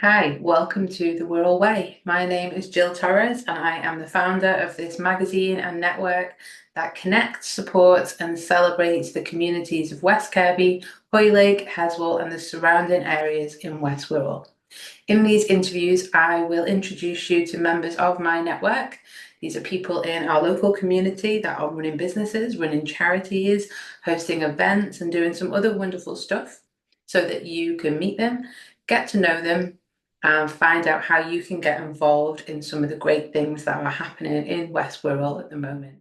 Hi, welcome to The Wirral Way. My name is Jill Torres, and I am the founder of this magazine and network that connects, supports, and celebrates the communities of West Kirby, Hoylake, Heswall, and the surrounding areas in West Wirral. In these interviews, I will introduce you to members of my network. These are people in our local community that are running businesses, running charities, hosting events, and doing some other wonderful stuff so that you can meet them, get to know them, and find out how you can get involved in some of the great things that are happening in West Wirral at the moment.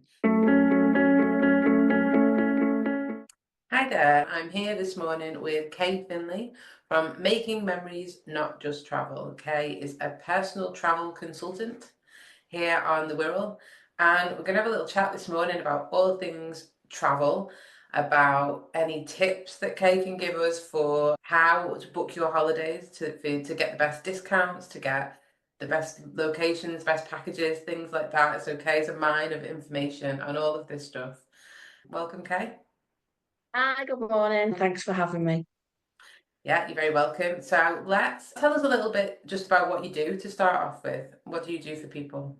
Hi there, I'm here this morning with Kay Finlay from Making Memories, Not Just Travel. Kay is a personal travel consultant here on the Wirral, and we're going to have a little chat this morning about all things travel, about any tips that Kay can give us for how to book your holidays to get the best discounts, to get the best locations, best packages, things like that. So Kay's a mine of information on all of this stuff. Welcome, Kay. Hi, good morning. Thanks for having me. Yeah, you're very welcome. So let's tell us a little bit just about what you do to start off with. What do you do for people?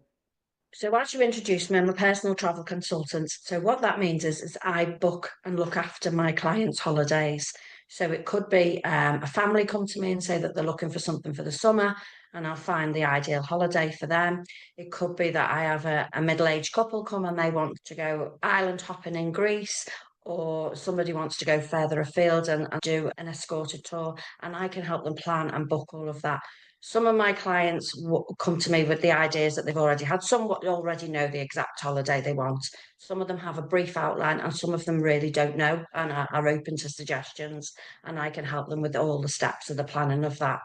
So, as you introduced me, I'm a personal travel consultant. So, what that means is I book and look after my clients' holidays. So, it could be a family come to me and say that they're looking for something for the summer, and I'll find the ideal holiday for them. It could be that I have a middle-aged couple come and they want to go island hopping in Greece, or somebody wants to go further afield and do an escorted tour, and I can help them plan and book all of that. Some of my clients come to me with the ideas that they've already had. Some already know the exact holiday they want. Some of them have a brief outline, and some of them really don't know and are open to suggestions. And I can help them with all the steps of the planning of that,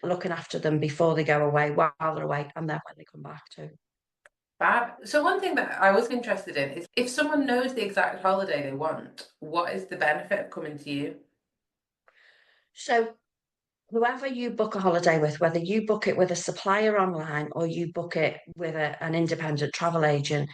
looking after them before they go away, while they're away, and then when they come back too. Fab. So one thing that I was interested in is if someone knows the exact holiday they want, what is the benefit of coming to you? So whoever you book a holiday with, whether you book it with a supplier online or you book it with an independent travel agent,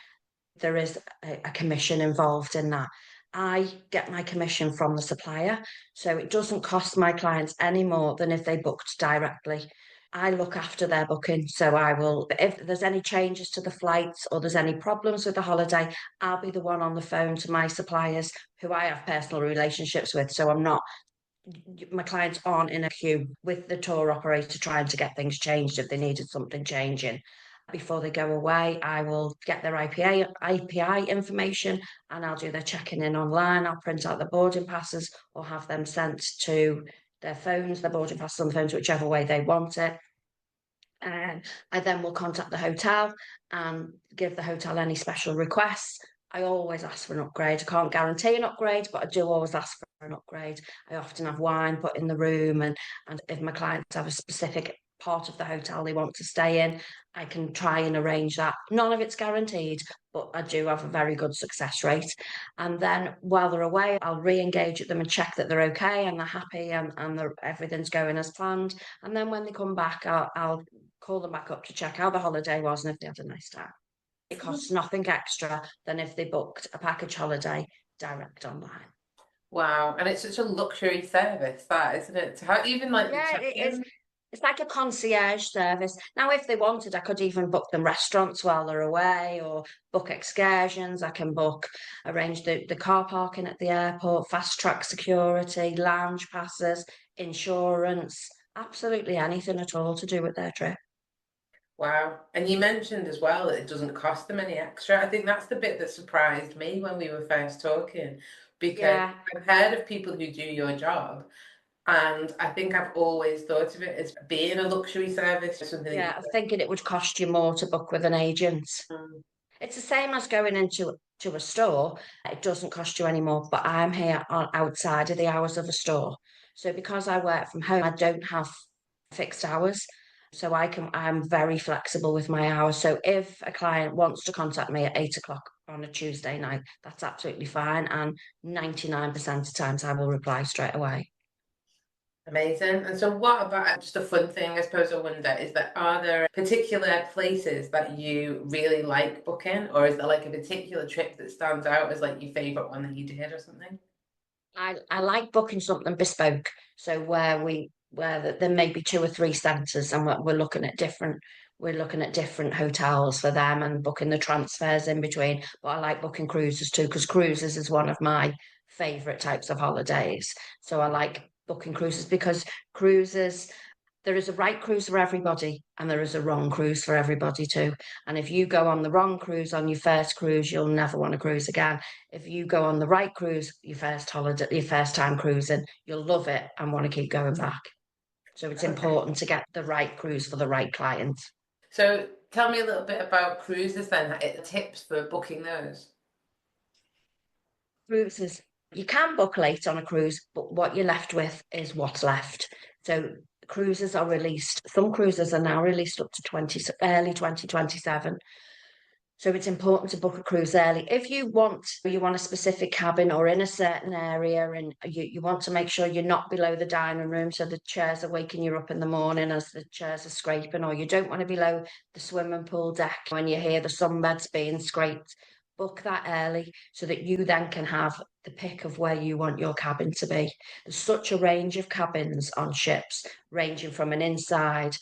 there is a commission involved in that. I get my commission from the supplier, so it doesn't cost my clients any more than if they booked directly. I look after their booking, so I will, if there's any changes to the flights or there's any problems with the holiday, I'll be the one on the phone to my suppliers who I have personal relationships with. So I'm not, my clients aren't in a queue with the tour operator trying to get things changed if they needed something changing. Before they go away, I will get their IPI information and I'll do their checking in online. I'll print out the boarding passes or have them sent to their phones, their boarding passes on the phones, whichever way they want it. And I then will contact the hotel and give the hotel any special requests. I always ask for an upgrade. I can't guarantee an upgrade, but I do always ask for an upgrade. I often have wine put in the room, and if my clients have a specific part of the hotel they want to stay in, I can try and arrange that. None of it's guaranteed, but I do have a very good success rate. And then while they're away, I'll re-engage with them and check that they're okay and they're happy and everything's going as planned. And then when they come back, I'll call them back up to check how the holiday was and if they had a nice time. It costs nothing extra than if they booked a package holiday direct online. Wow, and it's such a luxury service, that isn't it? To have even like the Yeah, it is. check-in. It's like a concierge service. Now, if they wanted, I could even book them restaurants while they're away or book excursions. I can book, arrange the car parking at the airport, fast track security, lounge passes, insurance, absolutely anything at all to do with their trip. Wow. And you mentioned as well that it doesn't cost them any extra. I think that's the bit that surprised me when we were first talking, because Yeah, I've heard of people who do your job, and I think I've always thought of it as being a luxury service, something that you yeah. I'm thinking it would cost you more to book with an agent. Mm. It's the same as going into a store. It doesn't cost you any more, but I'm here outside of the hours of a store. So because I work from home, I don't have fixed hours. So I'm very flexible with my hours. So if a client wants to contact me at 8 o'clock on a Tuesday night, that's absolutely fine. And 99% of times I will reply straight away. Amazing. And so, what about just a fun thing? I suppose I wonder is that are there particular places that you really like booking, or is there like a particular trip that stands out as like your favorite one that you did or something? I like booking something bespoke. So where where there may be two or three centres, and we're looking at different hotels for them and booking the transfers in between. But I like booking cruises too, because cruises is one of my favourite types of holidays. So I like booking cruises because cruises, there is a right cruise for everybody and there is a wrong cruise for everybody too. And if you go on the wrong cruise on your first cruise, you'll never want to cruise again. If you go on the right cruise, your first holiday, your first time cruising, you'll love it and want to keep going back. So it's Okay. important to get the right cruise for the right client. So tell me a little bit about cruises then, tips for booking those. Cruises, you can book late on a cruise, but what you're left with is what's left. So cruises are released. Some cruises are now released up to early 2027. So it's important to book a cruise early. If you want a specific cabin or in a certain area, and you want to make sure you're not below the dining room so the chairs are waking you up in the morning as the chairs are scraping, or you don't want to be below the swimming pool deck when you hear the sunbeds being scraped, book that early so that you then can have the pick of where you want your cabin to be. There's such a range of cabins on ships, ranging from an inside,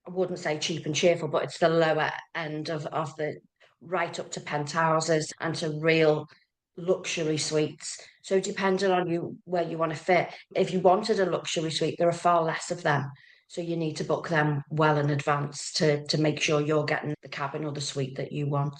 I wouldn't say cheap and cheerful, but it's the lower end of the right up to penthouses and to real luxury suites. So depending on you where you want to fit, if you wanted a luxury suite, there are far less of them. So you need to book them well in advance to make sure you're getting the cabin or the suite that you want.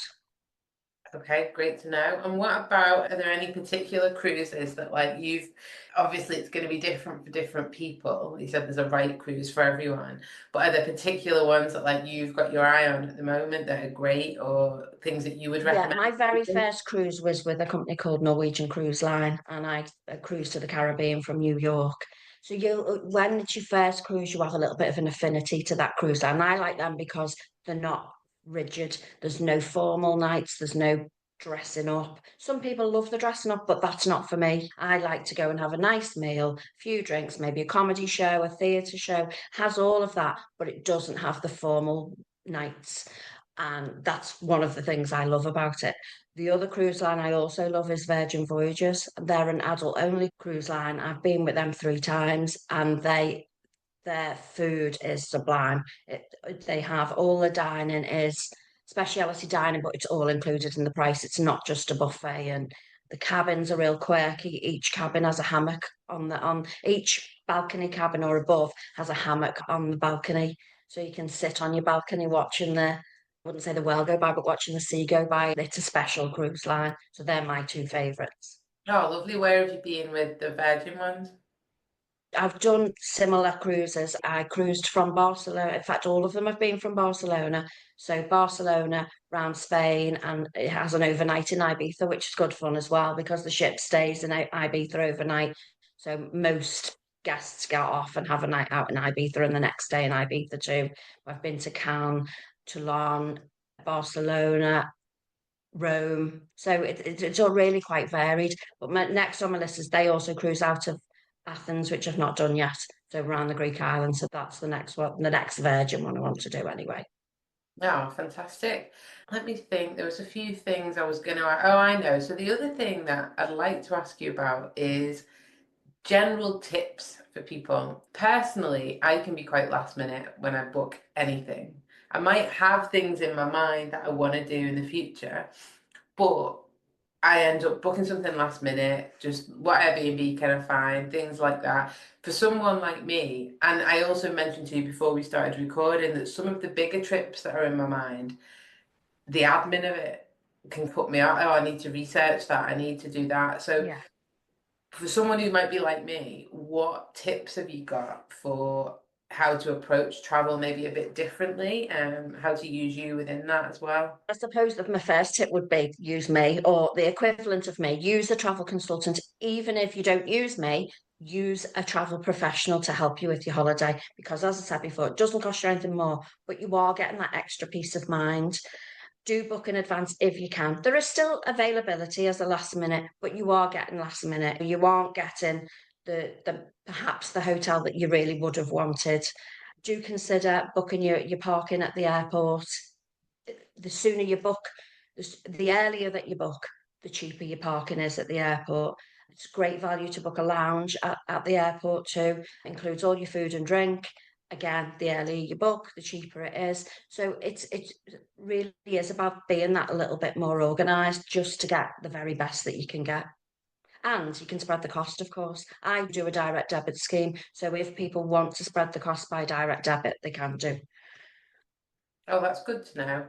Okay, great to know. And what about, are there any particular cruises that like you've, obviously it's going to be different for different people. You said there's a right cruise for everyone, but are there particular ones that like you've got your eye on at the moment that are great or things that you would Yeah, recommend? my very first cruise was with a company called Norwegian Cruise Line, and I cruised to the Caribbean from New York. So when it's your first cruise, you have a little bit of an affinity to that cruise line. And I like them because they're not rigid. There's no formal nights. There's no dressing up. Some people love the dressing up, but that's not for me. I like to go and have a nice meal, a few drinks, maybe a comedy show, a theatre show, has all of that, but it doesn't have the formal nights. And that's one of the things I love about it. The other cruise line I also love is Virgin Voyages. They're an adult only cruise line. I've been with them 3 times, and their food is sublime. They have all the dining is specialty dining, but it's all included in the price. It's not just a buffet, and the cabins are real quirky. Each cabin has a hammock on each balcony cabin or above has a hammock on the balcony, so you can sit on your balcony watching the, I wouldn't say the world go by, but watching the sea go by. It's a special cruise line, so they're my two favourites. Oh, lovely. Where have you been with the Virgin ones? I've done similar cruises. I cruised from Barcelona. In fact, all of them have been from Barcelona. So Barcelona, round Spain, and it has an overnight in Ibiza, which is good fun as well because the ship stays in Ibiza overnight. So most guests get off and have a night out in Ibiza and the next day in Ibiza too. I've been to Cannes, Toulon, Barcelona, Rome. So it's all really quite varied. But next on my list is they also cruise out of Athens, which I've not done yet. So around the Greek islands. So that's the next one, the next Virgin one I want to do anyway. Oh, fantastic. Let me think. There was a few things I was going to. Oh, I know. So the other thing that I'd like to ask you about is general tips for people. Personally, I can be quite last minute when I book anything. I might have things in my mind that I want to do in the future, but I end up booking something last minute, just what Airbnb can I find, things like that. For someone like me, and I also mentioned to you before we started recording that some of the bigger trips that are in my mind, the admin of it can put me out. Oh, I need to research that. I need to do that. So Yeah. for someone who might be like me, what tips have you got for how to approach travel maybe a bit differently and how to use you within that as well? I suppose that my first tip would be use me or the equivalent of me. Use a travel consultant. Even if you don't use me, use a travel professional to help you with your holiday. Because as I said before, it doesn't cost you anything more, but you are getting that extra peace of mind. Do book in advance if you can. There is still availability as a last minute, but you are getting last minute. You aren't getting the perhaps the hotel that you really would have wanted. Do consider booking your parking at the airport. The sooner you book, the earlier that you book, the cheaper your parking is at the airport. It's great value to book a lounge at the airport too. Includes all your food and drink. Again, the earlier you book, the cheaper it is. So it really is about being that a little bit more organised just to get the very best that you can get. And you can spread the cost, of course. I do a direct debit scheme. So if people want to spread the cost by direct debit, they can do. Oh, that's good to know.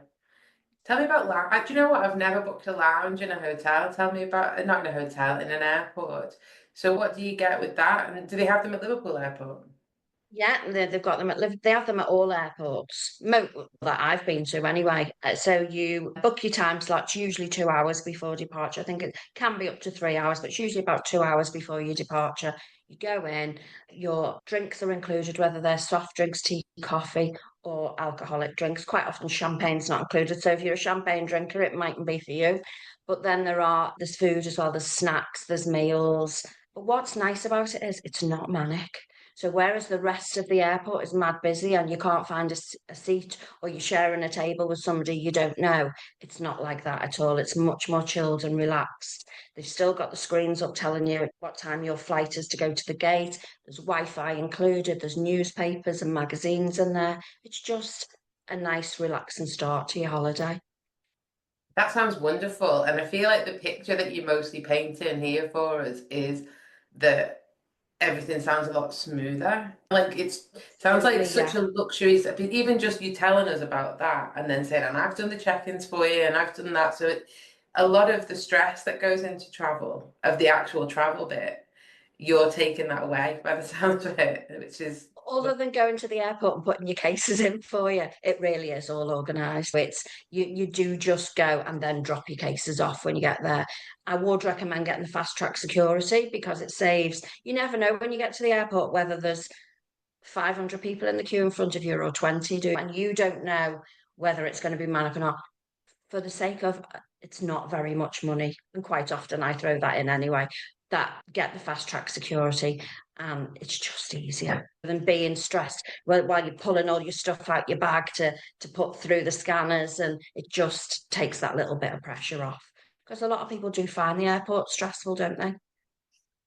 Tell me about lounge. Do you know what? I've never booked a lounge in a hotel. Tell me about, not in a hotel, in an airport. So what do you get with that? And do they have them at Liverpool Airport? Yeah, they've got them they have them at all airports that I've been to anyway. So you book your time slots, usually 2 hours before departure. I think it can be up to 3 hours, but it's usually about 2 hours before your departure. You go in, your drinks are included, whether they're soft drinks, tea, coffee, or alcoholic drinks. Quite often champagne's not included. So if you're a champagne drinker, it mightn't be for you. But then there's food as well, there's snacks, there's meals. But what's nice about it is it's not manic. So whereas the rest of the airport is mad busy and you can't find a seat or you're sharing a table with somebody you don't know, it's not like that at all. It's much more chilled and relaxed. They've still got the screens up telling you what time your flight is to go to the gate. There's Wi-Fi included. There's newspapers and magazines in there. It's just a nice, relaxing start to your holiday. That sounds wonderful. And I feel like the picture that you're mostly painting here for us is that everything sounds a lot smoother. Like sounds like Absolutely, such yeah. a luxury. Even just you telling us about that and then saying, and I've done the check-ins for you and I've done that. So a lot of the stress that goes into travel, of the actual travel bit, you're taking that away by the sounds of it, which is Other than going to the airport and putting your cases in for you, it really is all organised. It's you do just go and then drop your cases off when you get there. I would recommend getting the fast track security because it saves. You never know when you get to the airport whether there's 500 people in the queue in front of you or 20 do, and you don't know whether it's going to be manic or not. For the sake of it's not very much money, and quite often I throw that in anyway. That get the fast track security, and it's just easier than being stressed while you're pulling all your stuff out your bag to put through the scanners, and it just takes that little bit of pressure off. Because a lot of people do find the airport stressful, don't they?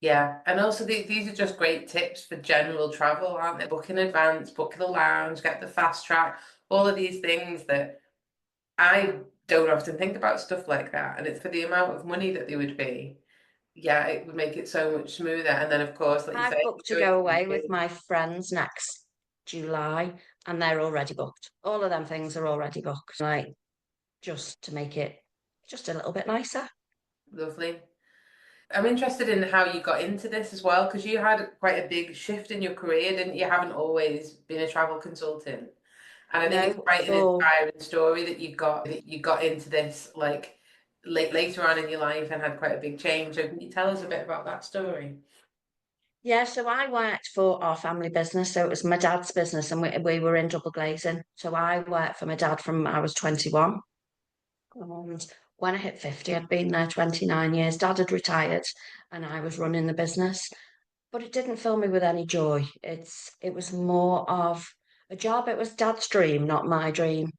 yeah. And also these are just great tips for general travel, aren't they? Book in advance, book the lounge, get the fast track, all of these things that I don't often think about stuff like that, and it's for the amount of money that they would be. Yeah, it would make it so much smoother. And then, of course, like you I've say, booked to going go to the away with gym. my friends next July, and they're already booked. All of them things are already booked, like just to make it just a little bit nicer. Lovely. I'm interested in how you got into this as well, because you had quite a big shift in your career, didn't you? You haven't always been a travel consultant, and I think it's No, quite an for inspiring story that you got into this like later on in your life and had quite a big change. So can you tell us a bit about that story? yeah, so I worked for our family business. So it was my dad's business, and we were in double glazing. So I worked for my dad from I was 21. And when I hit 50, I'd been there 29 years. Dad had retired, and I was running the business. But it didn't fill me with any joy. It was more of a job. It was dad's dream, not my dream.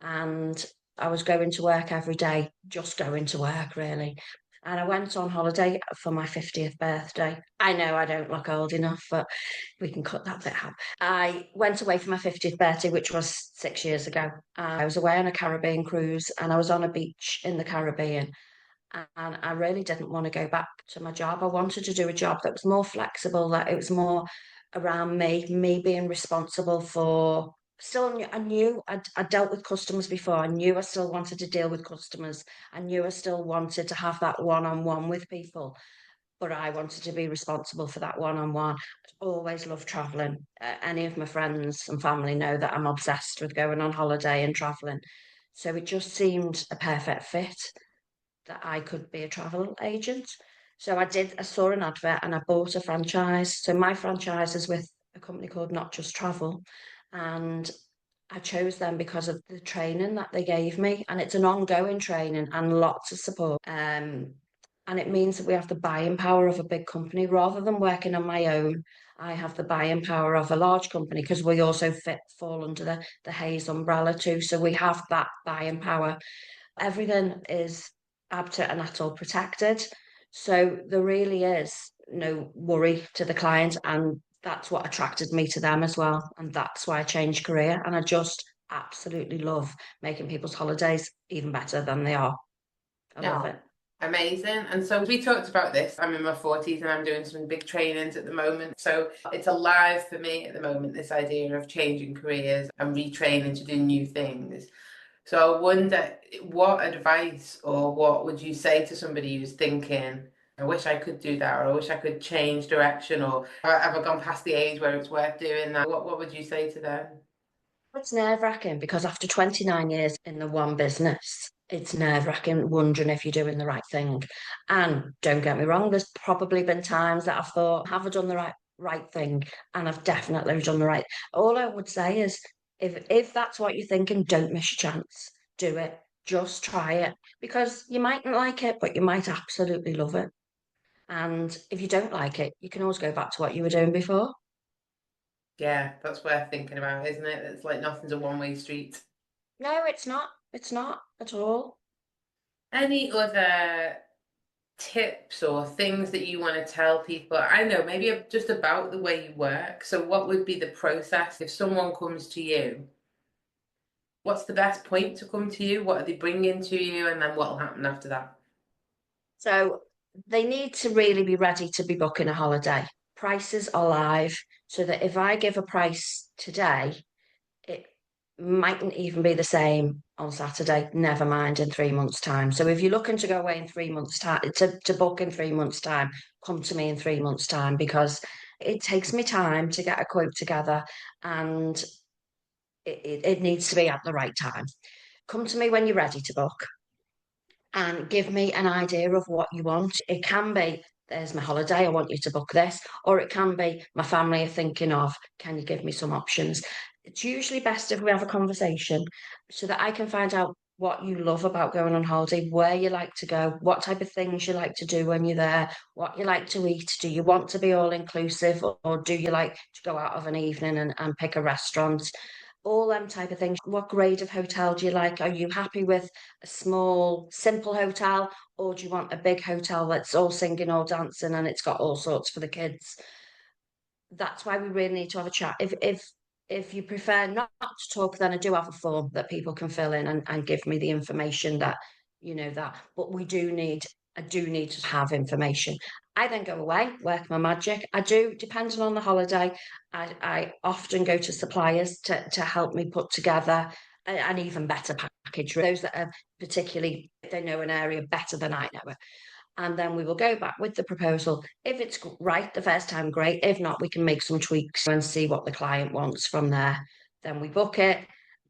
And I was going to work every day, just going to work really. And I went on holiday for my 50th birthday. I know I don't look old enough, but we can cut that bit out. I went away for my 50th birthday, which was 6 years ago. I was away on a Caribbean cruise and I was on a beach in the Caribbean. And I really didn't want to go back to my job. I wanted to do a job that was more flexible, that it was more around me being responsible for. I knew I dealt with customers before. I knew I still wanted to deal with customers. I knew I still wanted to have that one-on-one with people, but I wanted to be responsible for that one-on-one. I always loved traveling. Any of my friends and family know that I'm obsessed with going on holiday and traveling. So it just seemed a perfect fit that I could be a travel agent. So I saw an advert and I bought a franchise. So my franchise is with a company called Not Just Travel. And I chose them because of the training that they gave me. And it's an ongoing training and lots of support. And it means that we have the buying power of a big company rather than working on my own. I have the buying power of a large company because we also fall under the Hayes umbrella too. So we have that buying power. Everything is ABTA and ATOL protected. So there really is no worry to the client, and that's what attracted me to them as well. And that's why I changed career. And I just absolutely love making people's holidays even better than they are. I love Yeah. it. Amazing. And so we talked about this. I'm in my 40s and I'm doing some big trainings at the moment. So it's alive for me at the moment, this idea of changing careers and retraining to do new things. So I wonder, what advice or what would you say to somebody who's thinking, I wish I could do that, or I wish I could change direction, or have I gone past the age where it's worth doing that? What would you say to them? It's nerve-wracking because after 29 years in the one business, it's nerve-wracking wondering if you're doing the right thing. And don't get me wrong, there's probably been times that I've thought, have I done the right thing? And I've definitely done the right. All I would say is if that's what you're thinking, don't miss your chance. Do it. Just try it. Because you mightn't like it, but you might absolutely love it. And if you don't like it, you can always go back to what you were doing before. Yeah, that's worth thinking about, isn't it? It's like nothing's a one-way street. No, it's not. It's not at all. Any other tips or things that you want to tell people? I know, maybe just about the way you work. So, what would be the process if someone comes to you? What's the best point to come to you? What are they bringing to you? And then what will happen after that? So they need to really be ready to be booking a holiday. Prices are live, so that if I give a price today, it mightn't even be the same on Saturday, never mind in 3 months' time. So if you're looking to go away in 3 months' time, to book in 3 months' time, come to me in 3 months' time because it takes me time to get a quote together and it needs to be at the right time. Come to me when you're ready to book and give me an idea of what you want. It can be, there's my holiday, I want you to book this, or it can be, my family are thinking of, can you give me some options? It's usually best if we have a conversation so that I can find out what you love about going on holiday, where you like to go, what type of things you like to do when you're there, what you like to eat. Do you want to be all inclusive or do you like to go out of an evening and pick a restaurant? All them type of things. What grade of hotel do you like? Are you happy with a small, simple hotel, or do you want a big hotel that's all singing, all dancing, and it's got all sorts for the kids? That's why we really need to have a chat. If you prefer not to talk, then I do have a form that people can fill in and give me the information that you know that. But I do need to have information. I then go away, work my magic. I do, depending on the holiday, I often go to suppliers to help me put together an even better package. Those that are particularly, they know an area better than I know it, and then we will go back with the proposal. If it's right the first time, great. If not, we can make some tweaks and see what the client wants from there. Then we book it.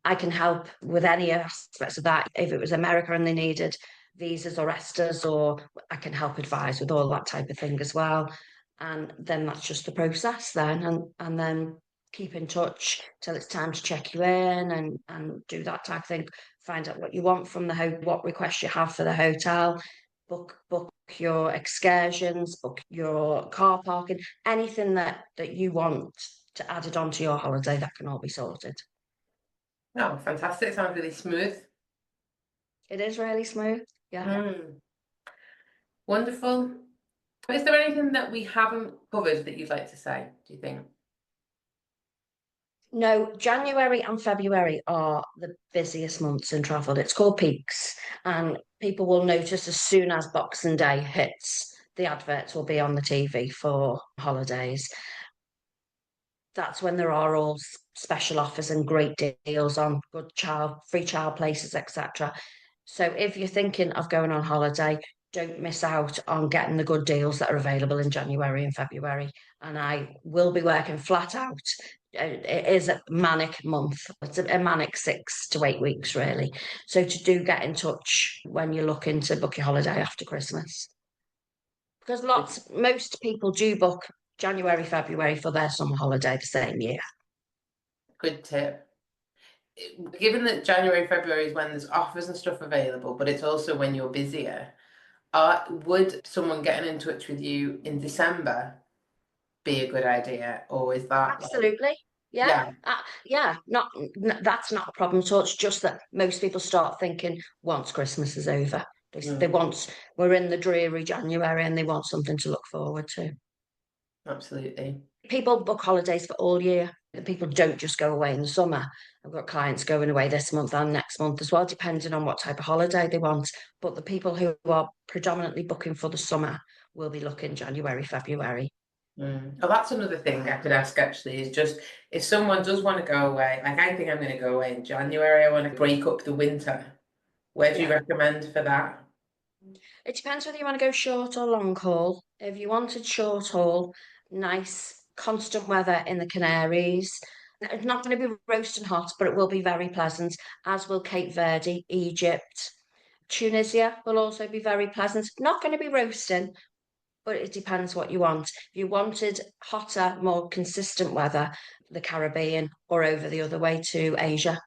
I can help with any aspects of that. If it was America and they needed visas or ESTAs, or I can help advise with all that type of thing as well. And then that's just the process then. And then keep in touch till it's time to check you in and do that type of thing. Find out what you want from the what requests you have for the hotel, book your excursions, book your car parking, anything that you want to add it onto your holiday, that can all be sorted. Oh, fantastic. Sounds really smooth. It is really smooth. Yeah. Mm, wonderful. Is there anything that we haven't covered that you'd like to say, do you think? No, January and February are the busiest months in travel. It's called peaks, and people will notice as soon as Boxing Day hits, the adverts will be on the TV for holidays. That's when there are all special offers and great deals on good child, free child places, etc. So if you're thinking of going on holiday, don't miss out on getting the good deals that are available in January and February. And I will be working flat out. It is a manic month. It's a manic 6 to 8 weeks, really. So to do get in touch when you're looking to book your holiday after Christmas. Because Good, most people do book January, February for their summer holiday the same year. good tip. Given that January, February is when there's offers and stuff available, but it's also when you're busier, would someone getting in touch with you in December be a good idea? Or is that like, Absolutely. Yeah. yeah, Yeah. That's not a problem at all. It's just that most people start thinking once Christmas is over. They want, we're in the dreary January and they want something to look forward to. Absolutely. People book holidays for all year. The people don't just go away in the summer. I've got clients going away this month and next month as well, depending on what type of holiday they want. But the people who are predominantly booking for the summer will be looking January, February. Oh, that's another thing I could ask actually, is just if someone does want to go away, like I think I'm going to go away in January, I want to break up the winter. Where do you recommend for that? It depends whether you want to go short or long haul. If you wanted short haul, nice constant weather in the Canaries. It's not going to be roasting hot, but it will be very pleasant, as will Cape Verde, Egypt. Tunisia will also be very pleasant. Not going to be roasting, but it depends what you want. If you wanted hotter, more consistent weather, the Caribbean or over the other way to Asia.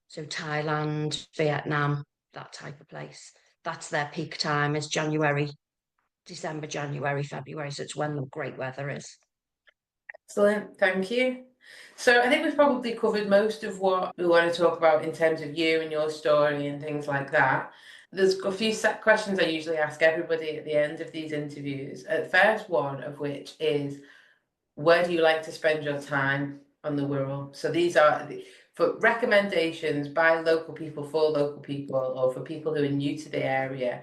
So Thailand, Vietnam, that type of place. That's their peak time is January, December, January, February. So it's when the great weather is. Excellent, thank you. So I think we've probably covered most of what we want to talk about in terms of you and your story and things like that. There's a few set questions I usually ask everybody at the end of these interviews. At first one of which is, where do you like to spend your time on the Wirral? So these are for recommendations by local people, for local people, or for people who are new to the area.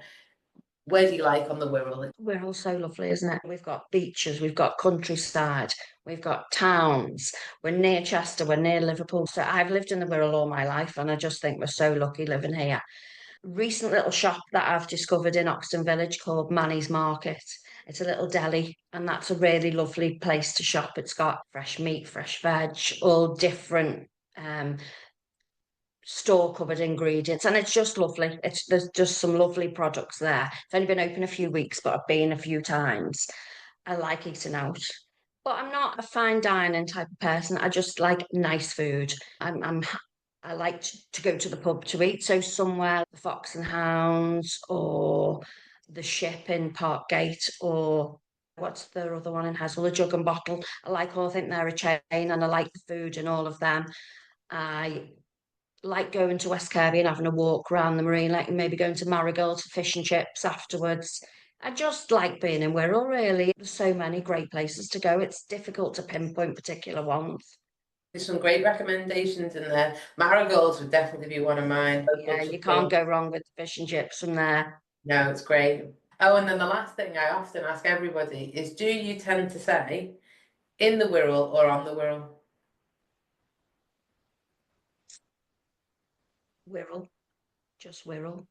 Where do you like on the Wirral? We're all so lovely, isn't it? We've got beaches, we've got countryside, we've got towns. We're near Chester, we're near Liverpool. So I've lived in the Wirral all my life, and I just think we're so lucky living here. Recent little shop that I've discovered in Oxton Village called Manny's Market. It's a little deli, and that's a really lovely place to shop. It's got fresh meat, fresh veg, all different store cupboard ingredients, and it's just lovely. There's just some lovely products there. It's only been open a few weeks, but I've been a few times. I like eating out, but I'm not a fine dining type of person. I just like nice food. I like to go to the pub to eat. So somewhere the Fox and Hounds or the Ship in Parkgate, or what's the other one in Hazel, the Jug and Bottle. I think they're a chain, and I like the food in all of them. I like going to West Kirby and having a walk around the marine, like maybe going to Marigold for fish and chips afterwards. I just like being in Wirral, really. There's so many great places to go. It's difficult to pinpoint particular ones. There's some great recommendations in there. Marigolds would definitely be one of mine. Yeah, you can't go wrong with fish and chips from there. No, it's great. Oh, and then the last thing I often ask everybody is, do you tend to say in the Wirral or on the Wirral? Wirral, just Wirral.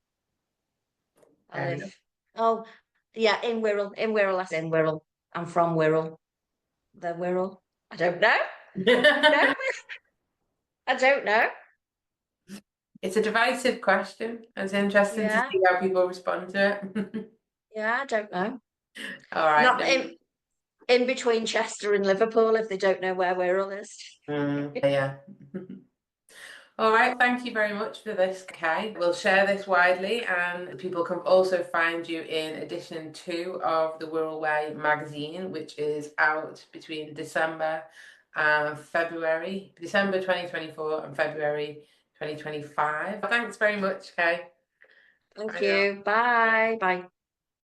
I Um, live. Oh, yeah, in Wirral, that's in Wirral. I'm from Wirral. The Wirral. I don't know. No, I don't know. It's a divisive question. It's interesting to Yeah, see how people respond to it. yeah, I don't know. All right. Not in between Chester and Liverpool if they don't know where Wirral is. Yeah. All right, thank you very much for this, Kay. We'll share this widely, and people can also find you in edition 2 of the Wirral Way magazine, which is out between December and February, December 2024 and February 2025. Thanks very much, Kay. Thank Bye now. you. Bye. Bye.